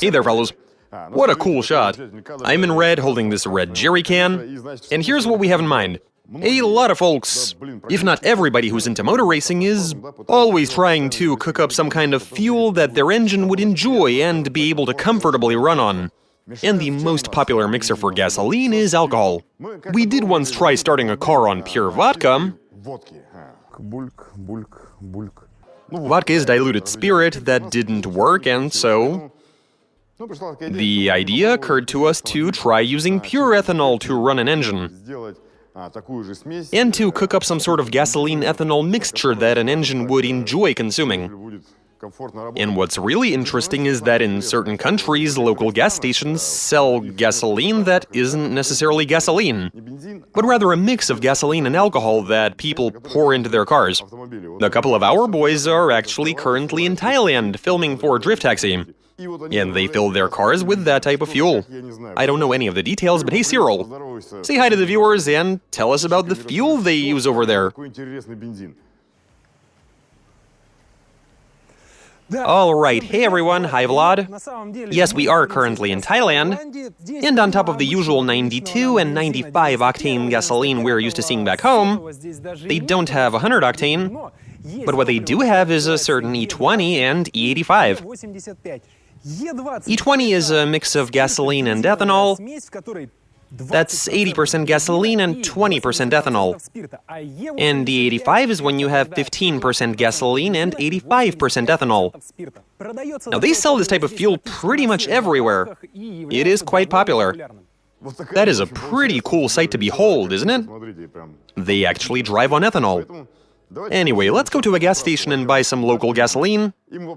Hey there, fellas. What a cool shot. I'm in red holding this red jerry can, and here's what we have in mind. A lot of folks, if not everybody who's into motor racing, is always trying to cook up some kind of fuel that their engine would enjoy and be able to comfortably run on. And the most popular mixer for gasoline is alcohol. We did once try starting a car on pure vodka. Vodka is diluted spirit. That didn't work, and so the idea occurred to us to try using pure ethanol to run an engine, and to cook up some sort of gasoline-ethanol mixture that an engine would enjoy consuming. And what's really interesting is that in certain countries, local gas stations sell gasoline that isn't necessarily gasoline, but rather a mix of gasoline and alcohol that people pour into their cars. A couple of our boys are actually currently in Thailand filming for Drift Taxi, and they fill their cars with that type of fuel. I don't know any of the details, but hey, Cyril, say hi to the viewers and tell us about the fuel they use over there. Alright, hey everyone, hi Vlad. Yes, we are currently in Thailand, and on top of the usual 92 and 95 octane gasoline we're used to seeing back home, they don't have 100 octane, but what they do have is a certain E20 and E85. E20 is a mix of gasoline and ethanol. That's 80% gasoline and 20% ethanol. And E85 is when you have 15% gasoline and 85% ethanol. Now, they sell this type of fuel pretty much everywhere. It is quite popular. That is a pretty cool sight to behold, isn't it? They actually drive on ethanol. Anyway, let's go to a gas station and buy some local gasoline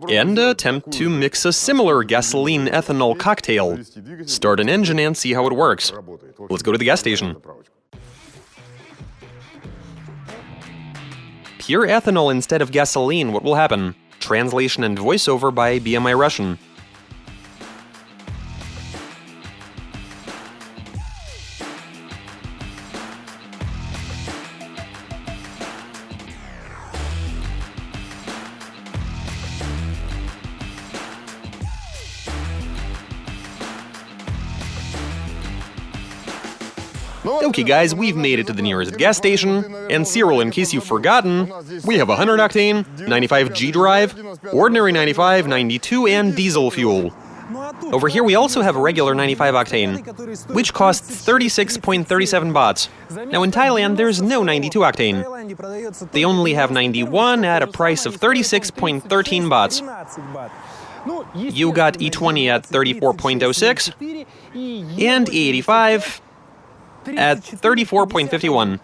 and attempt to mix a similar gasoline-ethanol cocktail. Start an engine and see how it works. Let's go to the gas station. Pure ethanol instead of gasoline, what will happen? Translation and voiceover by BMI Russian. Okay guys, we've made it to the nearest gas station, and Cyril, in case you've forgotten, we have 100 octane, 95 G drive, ordinary 95, 92, and diesel fuel. Over here we also have a regular 95 octane, which costs 36.37 bahts. Now in Thailand there's no 92 octane. They only have 91 at a price of 36.13 bahts. You got E20 at 34.06, and E85 at 34.51.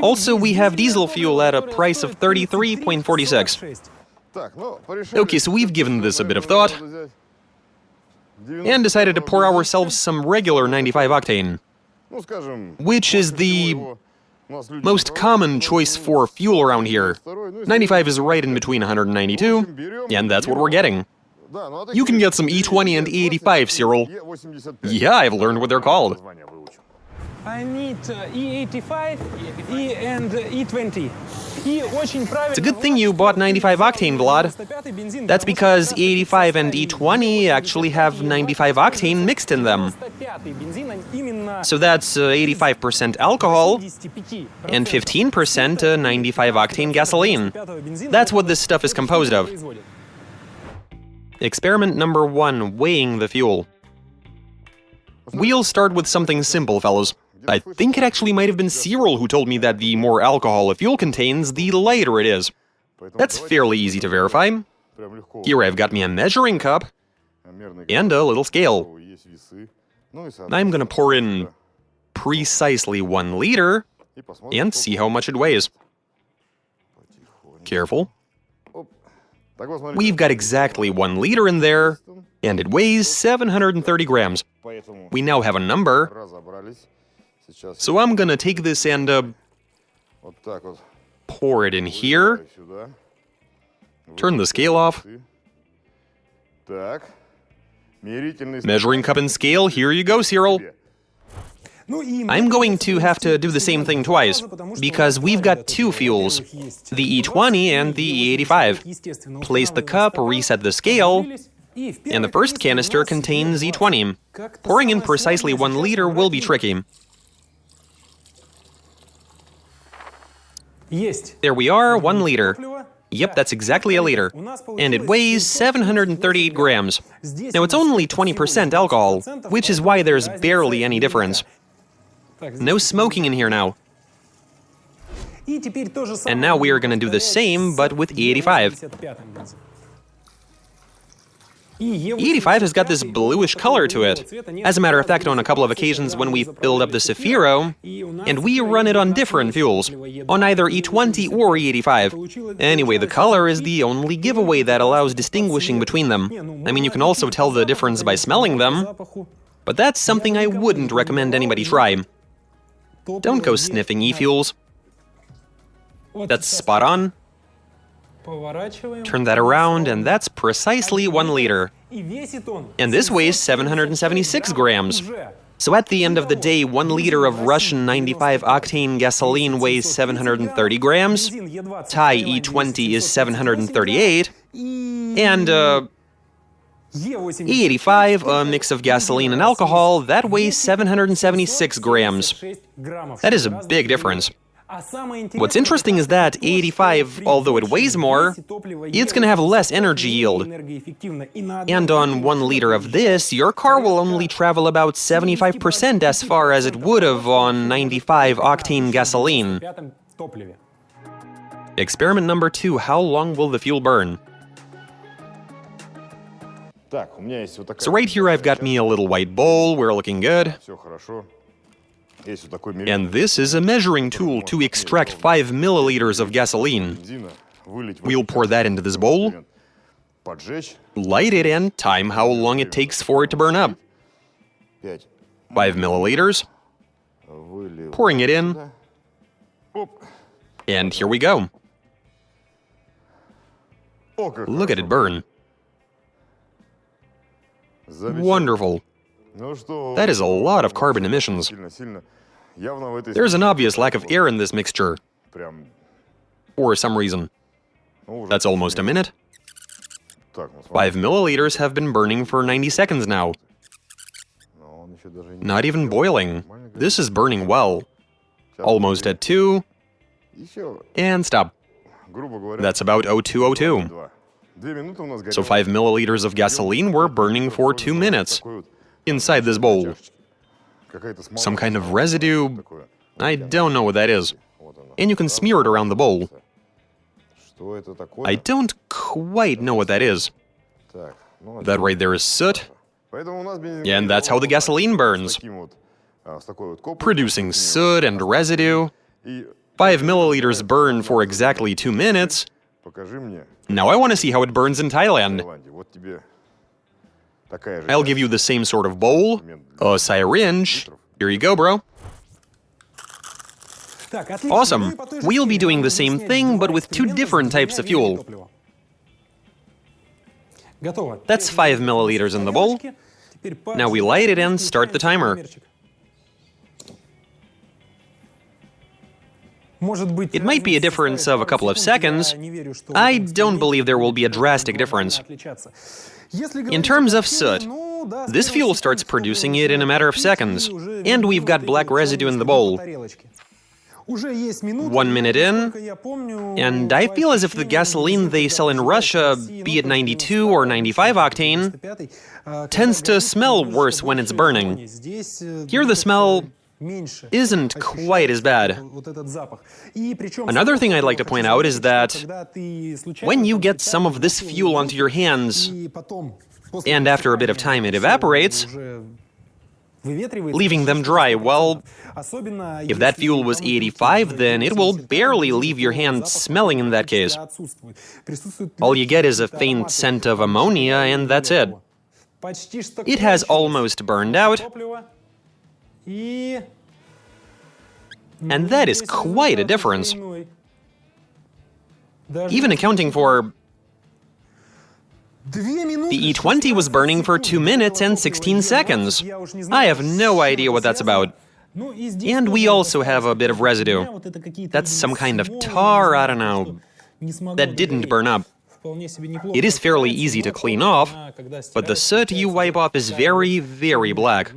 Also, we have diesel fuel at a price of 33.46. Okay, so we've given this a bit of thought and decided to pour ourselves some regular 95 octane, which is the most common choice for fuel around here. 95 is right in between 192, and that's what we're getting. You can get some E20 and E85, Cyril. Yeah, I've learned what they're called. I need E85, E and E20. It's a good thing you bought 95 octane, Vlad. That's because E85 and E20 actually have 95 octane mixed in them. So that's 85% alcohol and 15% 95 octane gasoline. That's what this stuff is composed of. Experiment number 1, weighing the fuel. We'll start with something simple, fellas. I think it actually might have been Cyril who told me that the more alcohol a fuel contains, the lighter it is. That's fairly easy to verify. Here I've got me a measuring cup and a little scale. I'm gonna pour in precisely 1 liter and see how much it weighs. Careful. We've got exactly 1 liter in there, and it weighs 730 grams. We now have a number, so I'm gonna take this and pour it in here, turn the scale off. Measuring cup and scale, here you go, Cyril. I'm going to have to do the same thing twice, because we've got 2 fuels, the E20 and the E85. Place the cup, reset the scale, And the first canister contains E20. Pouring in precisely 1 liter will be tricky. There we are, 1 liter. Yep, that's exactly a liter. And it weighs 738 grams. Now, it's only 20% alcohol, which is why there's barely any difference. No smoking in here now. And now we are going to do the same, but with E85. E85 has got this bluish color to it. As a matter of fact, on a couple of occasions when we filled up the Zafiro, and we run it on different fuels, on either E20 or E85. Anyway, the color is the only giveaway that allows distinguishing between them. I mean, you can also tell the difference by smelling them, but that's something I wouldn't recommend anybody try. Don't go sniffing e-fuels. That's spot on. Turn that around, and that's precisely 1 liter. And this weighs 776 grams. So at the end of the day, 1 liter of Russian 95-octane gasoline weighs 730 grams, Thai E20 is 738, and E85, a mix of gasoline and alcohol, that weighs 776 grams. That is a big difference. What's interesting is that E85, although it weighs more, it's going to have less energy yield. And on 1 liter of this, your car will only travel about 75% as far as it would have on 95-octane gasoline. Experiment number 2, how long will the fuel burn? So right here I've got me a little white bowl, we're looking good. And this is a measuring tool to extract 5 milliliters of gasoline. We'll pour that into this bowl, light it, and time how long it takes for it to burn up. 5 milliliters, pouring it in, and here we go. Look at it burn. Wonderful. That is a lot of carbon emissions. There's an obvious lack of air in this mixture. For some reason. That's almost a minute. 5 milliliters have been burning for 90 seconds now. Not even boiling. This is burning well. Almost at 2. And stop. That's about 0202. So 5 milliliters of gasoline were burning for 2 minutes. Inside this bowl. Some kind of residue. I don't know what that is. And you can smear it around the bowl. I don't quite know what that is. That right there is soot. And that's how the gasoline burns. Producing soot and residue. 5 milliliters burn for exactly 2 minutes. Now I want to see how it burns in Thailand. I'll give you the same sort of bowl, a syringe. Here you go, bro. Awesome. We'll be doing the same thing, but with 2 different types of fuel. That's 5 milliliters in the bowl. Now we light it and start the timer. It might be a difference of a couple of seconds. I don't believe there will be a drastic difference. In terms of soot, this fuel starts producing it in a matter of seconds, and we've got black residue in the bowl. 1 minute in, and I feel as if the gasoline they sell in Russia, be it 92 or 95 octane, tends to smell worse when it's burning. Here the smell isn't quite as bad. Another thing I'd like to point out is that when you get some of this fuel onto your hands, and after a bit of time it evaporates, leaving them dry, well, if that fuel was E85, then it will barely leave your hand smelling in that case. All you get is a faint scent of ammonia, and that's it. It has almost burned out. And that is quite a difference. Even accounting for... The E20 was burning for 2 minutes and 16 seconds. I have no idea what that's about. And we also have a bit of residue. That's some kind of tar, I don't know, that didn't burn up. It is fairly easy to clean off, but the soot you wipe off is very, very black.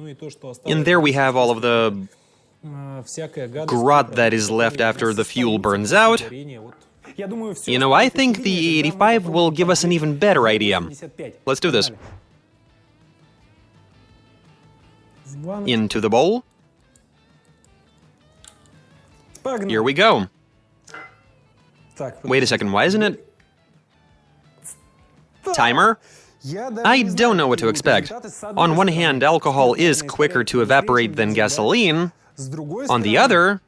And there we have all of the grot that is left after the fuel burns out. You know, I think the E85 will give us an even better idea. Let's do this. Into the bowl. Here we go. Wait a second, why isn't it? Timer? I don't know what to expect. On one hand, alcohol is quicker to evaporate than gasoline. On the other,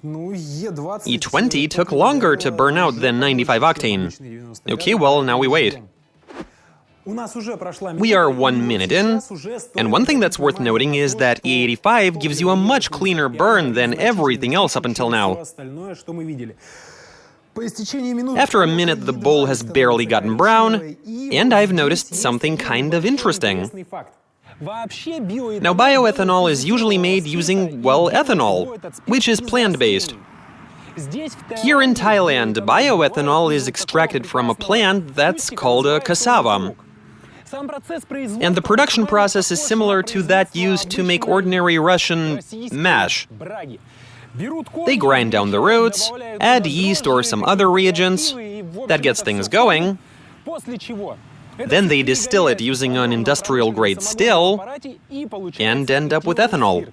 E20 took longer to burn out than 95 octane. Okay, well, now we wait. We are 1 minute in, and one thing that's worth noting is that E85 gives you a much cleaner burn than everything else up until now. After a minute, the bowl has barely gotten brown, and I've noticed something kind of interesting. Now, bioethanol is usually made using, well, ethanol, which is plant-based. Here in Thailand, bioethanol is extracted from a plant that's called a cassava. And the production process is similar to that used to make ordinary Russian mash. They grind down the roots, add yeast or some other reagents, that gets things going. Then they distill it using an industrial-grade still and end up with ethanol.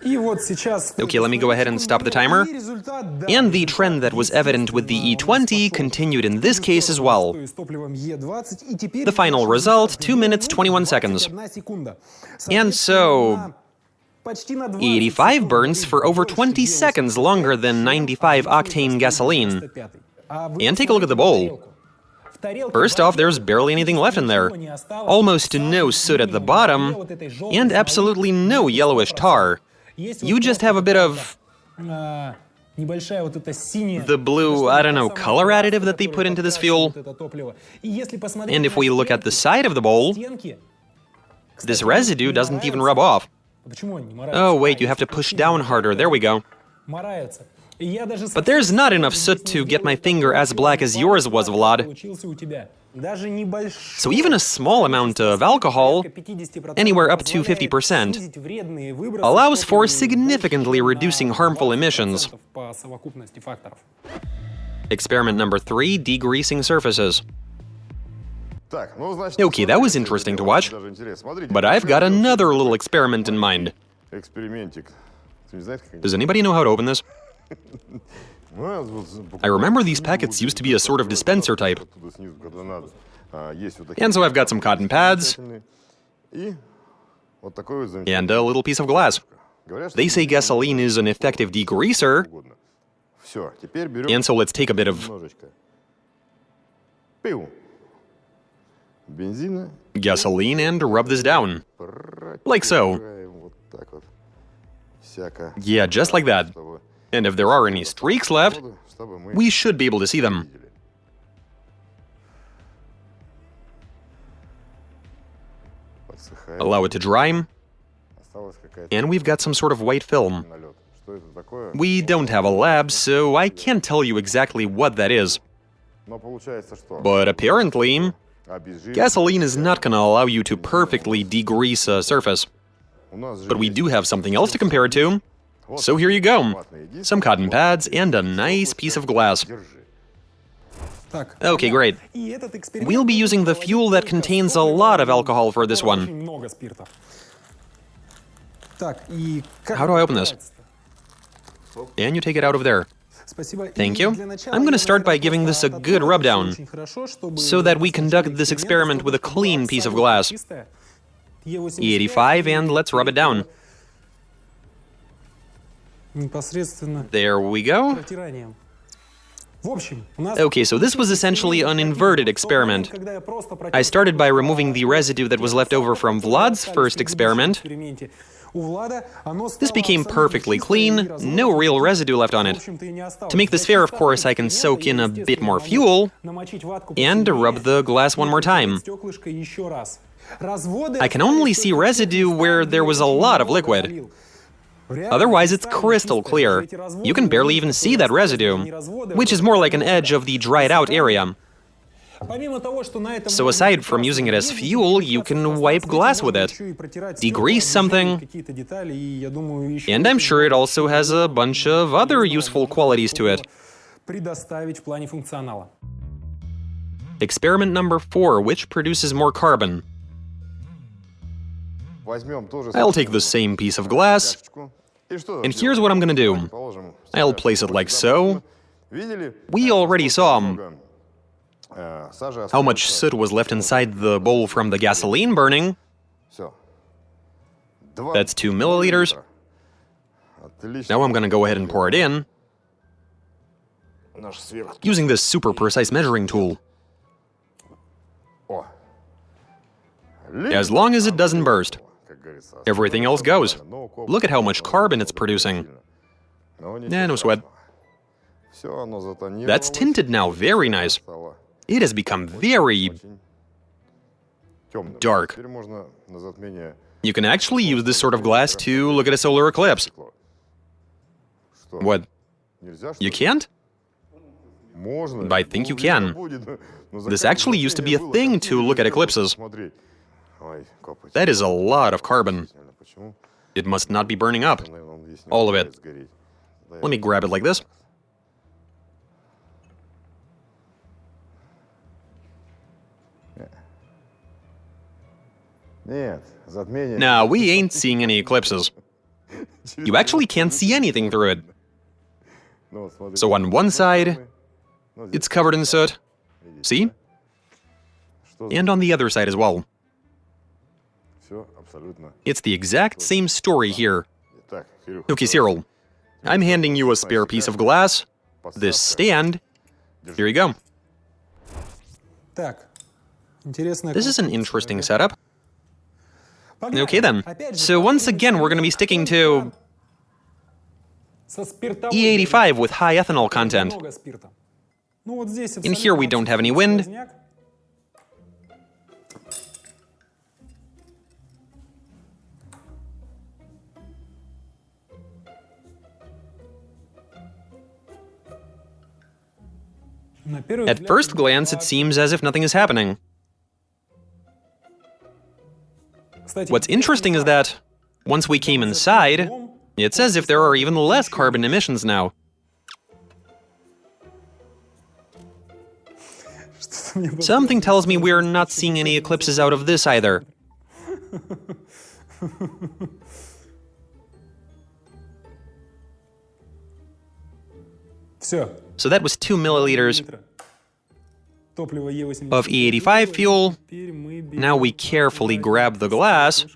Okay, let me go ahead and stop the timer. And the trend that was evident with the E20 continued in this case as well. The final result, 2 minutes 21 seconds. And so, E85 burns for over 20 seconds longer than 95 octane gasoline. And take a look at the bowl. First off, there's barely anything left in there. Almost no soot at the bottom, and absolutely no yellowish tar. You just have a bit of the blue, I don't know, color additive that they put into this fuel. And if we look at the side of the bowl, this residue doesn't even rub off. Oh, wait, you have to push down harder. There we go. But there's not enough soot to get my finger as black as yours was, Vlad. So even a small amount of alcohol, anywhere up to 50%, allows for significantly reducing harmful emissions. Experiment number 3, degreasing surfaces. Okay, that was interesting to watch, but I've got another little experiment in mind. Does anybody know how to open this? I remember these packets used to be a sort of dispenser type. And so I've got some cotton pads and a little piece of glass. They say gasoline is an effective degreaser, and so let's take a bit of gasoline and rub this down. Like so. Yeah, just like that. And if there are any streaks left, we should be able to see them. Allow it to dry, and we've got some sort of white film. We don't have a lab, so I can't tell you exactly what that is. But apparently, gasoline is not going to allow you to perfectly degrease a surface. But we do have something else to compare it to. So here you go. Some cotton pads and a nice piece of glass. Okay, great. We'll be using the fuel that contains a lot of alcohol for this one. How do I open this? And you take it out of there. Thank you. I'm going to start by giving this a good rub down, so that we conduct this experiment with a clean piece of glass. E85, and let's rub it down. There we go. Okay, so this was essentially an inverted experiment. I started by removing the residue that was left over from Vlad's first experiment. This became perfectly clean, no real residue left on it. To make this fair, of course, I can soak in a bit more fuel and rub the glass one more time. I can only see residue where there was a lot of liquid. Otherwise, it's crystal clear. You can barely even see that residue, which is more like an edge of the dried out area. So aside from using it as fuel, you can wipe glass with it, degrease something, and I'm sure it also has a bunch of other useful qualities to it. Experiment number 4, which produces more carbon. I'll take the same piece of glass, and here's what I'm gonna do. I'll place it like so. We already saw how much soot was left inside the bowl from the gasoline burning. That's 2 milliliters. Now I'm gonna go ahead and pour it in, using this super precise measuring tool. As long as it doesn't burst, everything else goes. Look at how much carbon it's producing. Yeah, no sweat. That's tinted now, very nice. It has become very dark. You can actually use this sort of glass to look at a solar eclipse. What? You can't? I think you can. This actually used to be a thing to look at eclipses. That is a lot of carbon. It must not be burning up. All of it. Let me grab it like this. No, we ain't seeing any eclipses. You actually can't see anything through it. So on one side, it's covered in soot. See? And on the other side as well. It's the exact same story here. Okay, Cyril, I'm handing you a spare piece of glass, this stand. Here you go. This is an interesting setup. Okay then, so once again we're going to be sticking to E85 with high ethanol content. In here we don't have any wind. At first glance, it seems as if nothing is happening. What's interesting is that, once we came inside, it's as if there are even less carbon emissions now. Something tells me we're not seeing any eclipses out of this either. So that was 2 milliliters of E85 fuel. Now we carefully grab the glass.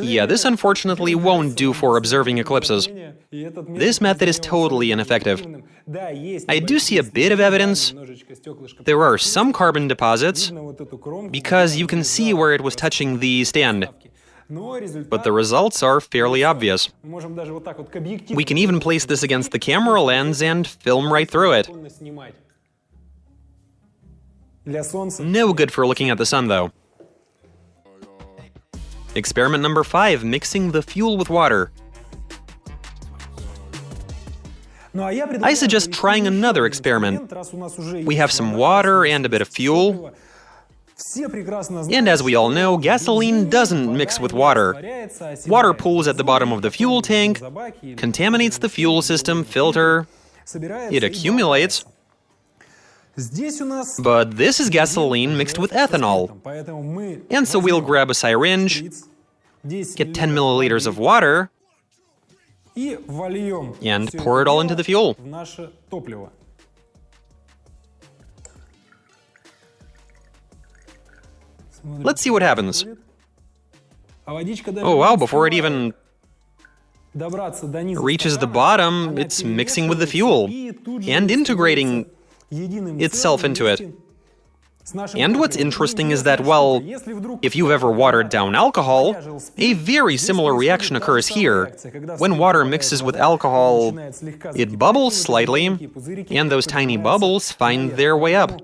Yeah, this unfortunately won't do for observing eclipses. This method is totally ineffective. I do see a bit of evidence. There are some carbon deposits, because you can see where it was touching the stand. But the results are fairly obvious. We can even place this against the camera lens and film right through it. No good for looking at the sun, though. Experiment number 5, mixing the fuel with water. I suggest trying another experiment. We have some water and a bit of fuel. And as we all know, gasoline doesn't mix with water. Water pools at the bottom of the fuel tank, contaminates the fuel system filter, it accumulates. But this is gasoline mixed with ethanol. And so we'll grab a syringe, get 10 milliliters of water, and pour it all into the fuel. Let's see what happens. Oh wow, before it even reaches the bottom, it's mixing with the fuel and integrating itself into it. And what's interesting is that, well, if you've ever watered down alcohol, a very similar reaction occurs here. When water mixes with alcohol, it bubbles slightly, and those tiny bubbles find their way up.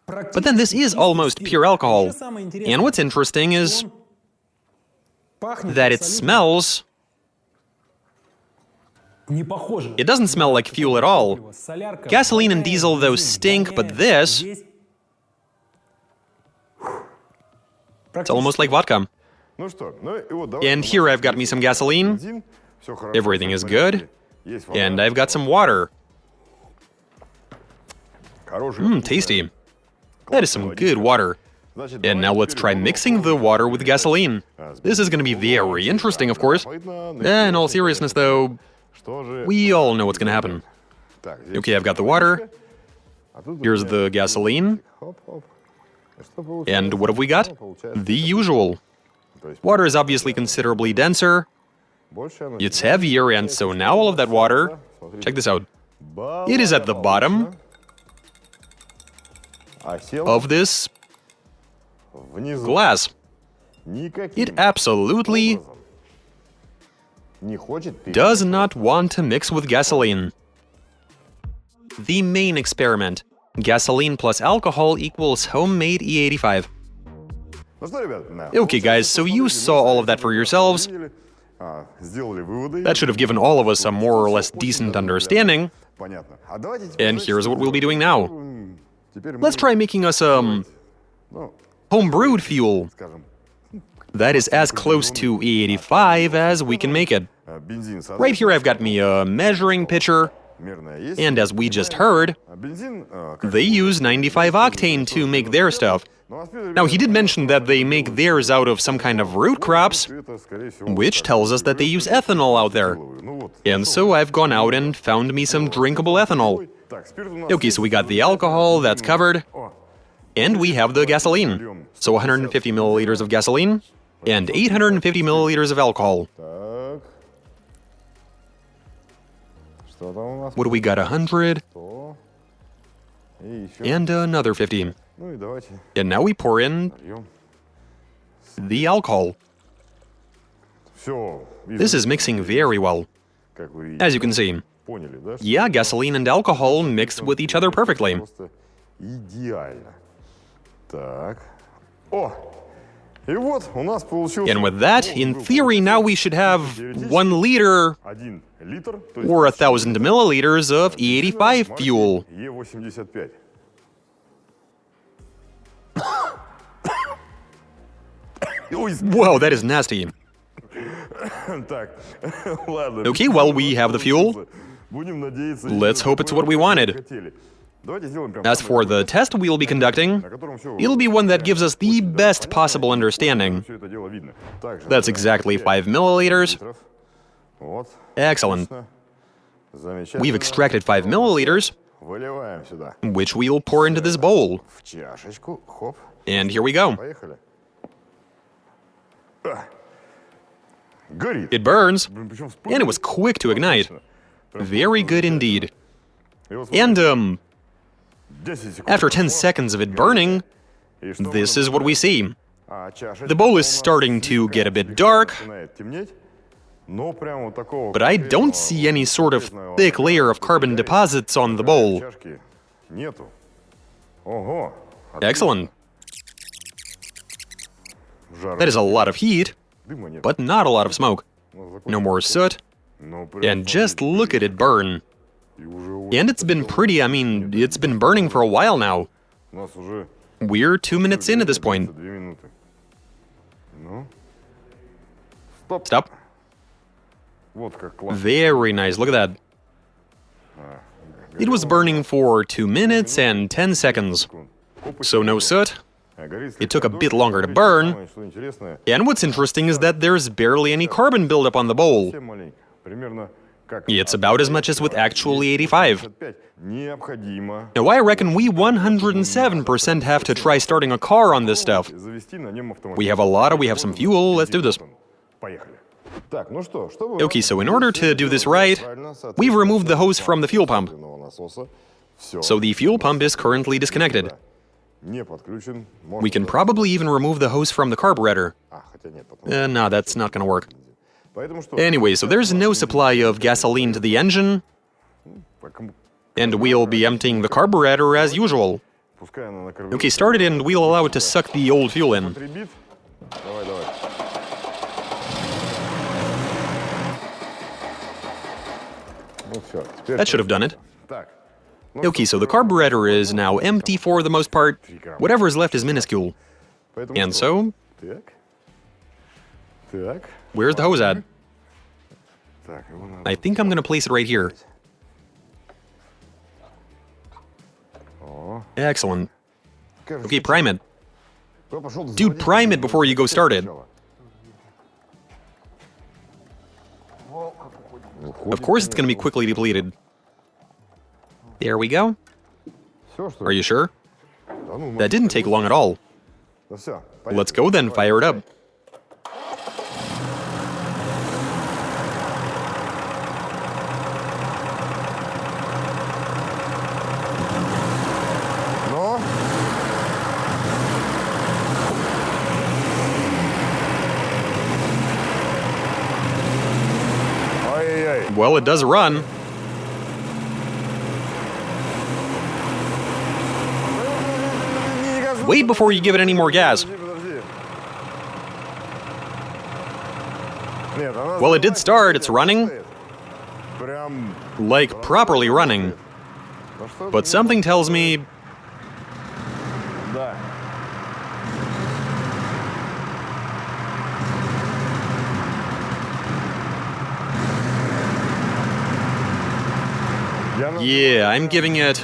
But then this is almost pure alcohol. And what's interesting is that it smells... It doesn't smell like fuel at all. Gasoline and diesel, though, stink, but this... It's almost like vodka. And here I've got me some gasoline. Everything is good. And I've got some water. Tasty. That is some good water. And now let's try mixing the water with gasoline. This is going to be very interesting, of course. In all seriousness, though, we all know what's going to happen. Okay, I've got the water. Here's the gasoline. And what have we got? The usual. Water is obviously considerably denser. It's heavier, and so now all of that water... Check this out. It is at the bottom of this glass. It absolutely does not want to mix with gasoline. The main experiment. Gasoline plus alcohol equals homemade E85. Okay, guys, so you saw all of that for yourselves. That should have given all of us a more or less decent understanding. And here's what we'll be doing now. Let's try making us home-brewed fuel. That is as close to E85 as we can make it. Right here I've got me a measuring pitcher. And as we just heard, they use 95 octane to make their stuff. Now, he did mention that they make theirs out of some kind of root crops, which tells us that they use ethanol out there. And so I've gone out and found me some drinkable ethanol. Okay, so we got the alcohol, that's covered. And we have the gasoline. So 150 milliliters of gasoline and 850 milliliters of alcohol. What do we got? 100 and another 50. And now we pour in the alcohol. This is mixing very well. As you can see. Yeah, gasoline and alcohol mixed with each other perfectly. And with that, in theory, now we should have 1 liter or 1,000 milliliters of E85 fuel. Whoa, that is nasty. Okay, well, we have the fuel. Let's hope it's what we wanted. As for the test we'll be conducting, it'll be one that gives us the best possible understanding. That's exactly 5 milliliters. Excellent. We've extracted 5 milliliters, which we'll pour into this bowl. And here we go. It burns, and it was quick to ignite. Very good indeed. And, after 10 seconds of it burning, this is what we see. The bowl is starting to get a bit dark, but I don't see any sort of thick layer of carbon deposits on the bowl. Excellent. That is a lot of heat, but not a lot of smoke. No more soot. And just look at it burn. And it's been pretty, it's been burning for a while now. We're 2 minutes in at this point. Stop. Very nice, look at that. It was burning for 2 minutes and 10 seconds. So no soot. It took a bit longer to burn. And what's interesting is that there's barely any carbon buildup on the bowl. It's about as much as with actual E85. Now I reckon we 107% have to try starting a car on this stuff. We have a Lada, we have some fuel, let's do this. Okay, so in order to do this right, we've removed the hose from the fuel pump. So the fuel pump is currently disconnected. We can probably even remove the hose from the carburetor. No, that's not gonna work. Anyway, so there's no supply of gasoline to the engine, and we'll be emptying the carburetor as usual. Okay, start it and we'll allow it to suck the old fuel in. That should have done it. Okay, so the carburetor is now empty for the most part. Whatever is left is minuscule. And so, where's the hose at? I think I'm gonna place it right here. Excellent. Okay, prime it. Dude, prime it before you go start it. Of course it's gonna be quickly depleted. There we go. Are you sure? That didn't take long at all. Let's go then, fire it up. Well, it does run. Wait before you give it any more gas. Well, it did start, it's running. Like, properly running. But something tells me... Yeah, I'm giving it...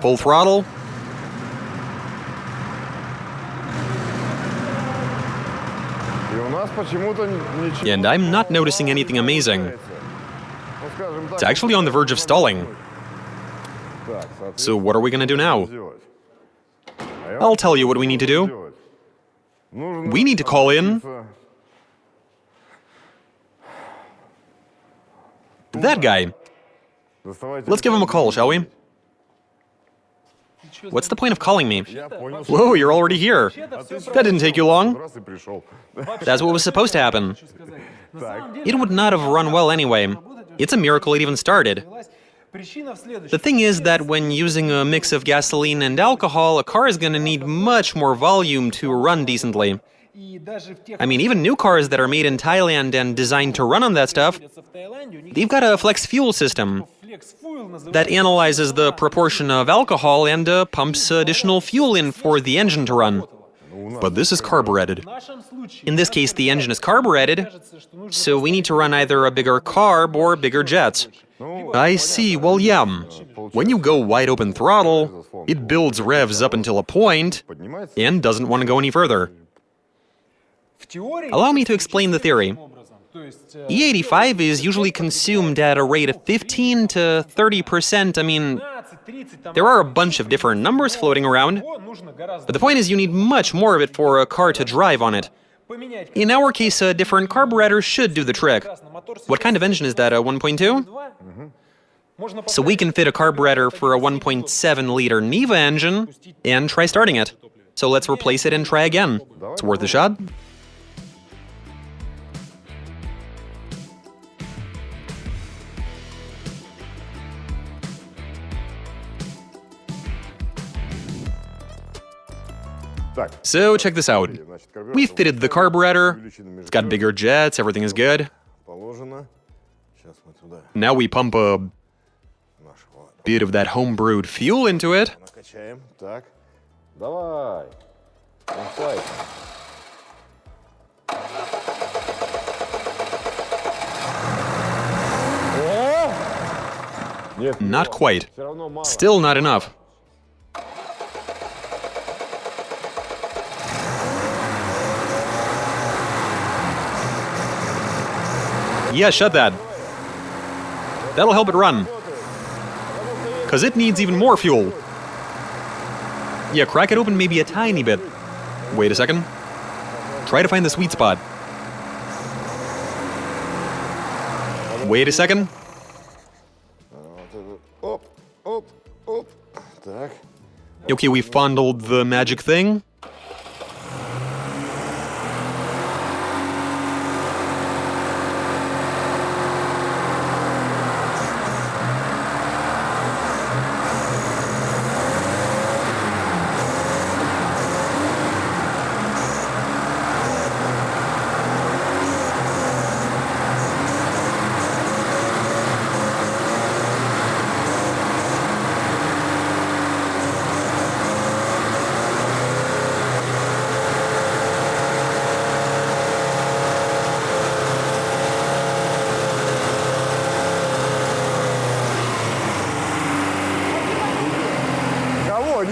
full throttle. And I'm not noticing anything amazing. It's actually on the verge of stalling. So what are we gonna do now? I'll tell you what we need to do. We need to call in... that guy. Let's give him a call, shall we? What's the point of calling me? Whoa, you're already here. That didn't take you long. That's what was supposed to happen. It would not have run well anyway. It's a miracle it even started. The thing is that when using a mix of gasoline and alcohol, a car is gonna need much more volume to run decently. I mean, even new cars that are made in Thailand and designed to run on that stuff, they've got a flex fuel system that analyzes the proportion of alcohol and pumps additional fuel in for the engine to run. But this is carbureted. In this case, the engine is carbureted, so we need to run either a bigger carb or bigger jets. I see, well, yeah. When you go wide open throttle, it builds revs up until a point and doesn't want to go any further. Allow me to explain the theory. E85 is usually consumed at a rate of 15 to 30%. I mean, there are a bunch of different numbers floating around, but the point is you need much more of it for a car to drive on it. In our case, a different carburetor should do the trick. What kind of engine is that, a 1.2? So we can fit a carburetor for a 1.7-liter Niva engine and try starting it. So let's replace it and try again. It's worth a shot. So check this out. We fitted the carburetor, it's got bigger jets, everything is good. Now we pump a bit of that home-brewed fuel into it. Not quite. Still not enough. Yeah, shut that. That'll help it run. Because it needs even more fuel. Yeah, crack it open maybe a tiny bit. Wait a second. Try to find the sweet spot. Wait a second. Okay, we fondled the magic thing.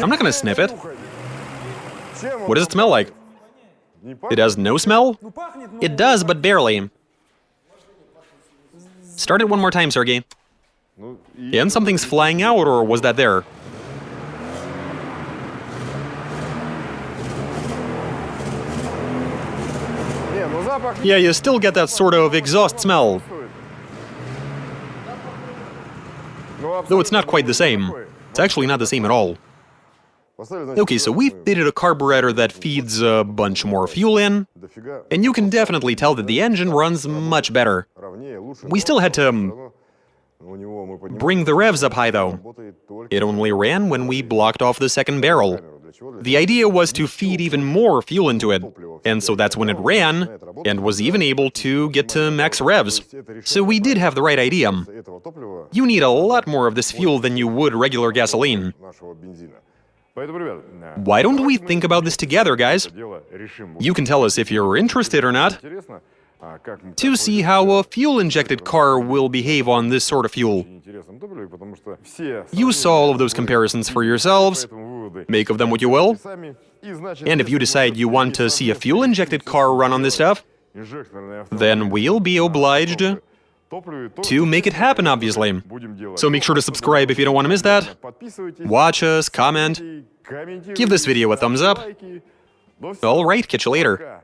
I'm not gonna sniff it. What does it smell like? It has no smell? It does, but barely. Start it one more time, Sergey. And something's flying out, or was that there? Yeah, you still get that sort of exhaust smell. Though it's not quite the same. It's actually not the same at all. Okay, so we've fitted a carburetor that feeds a bunch more fuel in, and you can definitely tell that the engine runs much better. We still had to bring the revs up high, though. It only ran when we blocked off the second barrel. The idea was to feed even more fuel into it, and so that's when it ran, and was even able to get to max revs. So we did have the right idea. You need a lot more of this fuel than you would regular gasoline. Why don't we think about this together, guys? You can tell us if you're interested or not, to see how a fuel-injected car will behave on this sort of fuel. You saw all of those comparisons for yourselves. Make of them what you will. And if you decide you want to see a fuel-injected car run on this stuff, then we'll be obliged to make it happen, obviously. So make sure to subscribe if you don't want to miss that. Watch us, comment, give this video a thumbs up. Alright, catch you later.